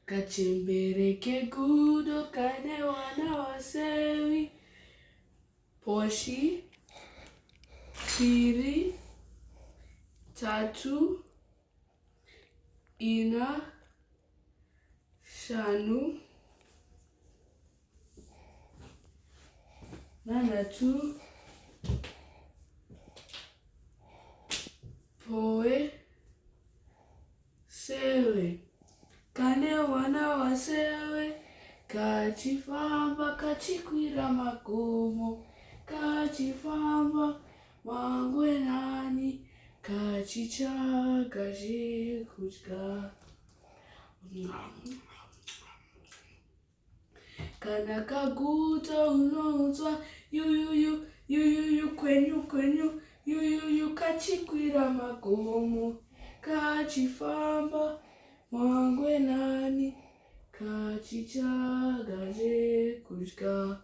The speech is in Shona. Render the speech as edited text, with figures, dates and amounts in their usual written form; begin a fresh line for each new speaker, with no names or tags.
Kachembere kegudo kane wana wasewi. Poshi, piri, tatu, ina, shanu, nanatu, poe, sewe. Kane wana wasewe, kachifamba kachikwira makomo, kachifamba mangwenani, kachichaka zvekudya. Kana kaguta unounzwa yuyuyu yuyuyu kwenyu kwenyu yuyuyu kachikwira makomo, kachifamba mangwenani, kachichaka zvekudya.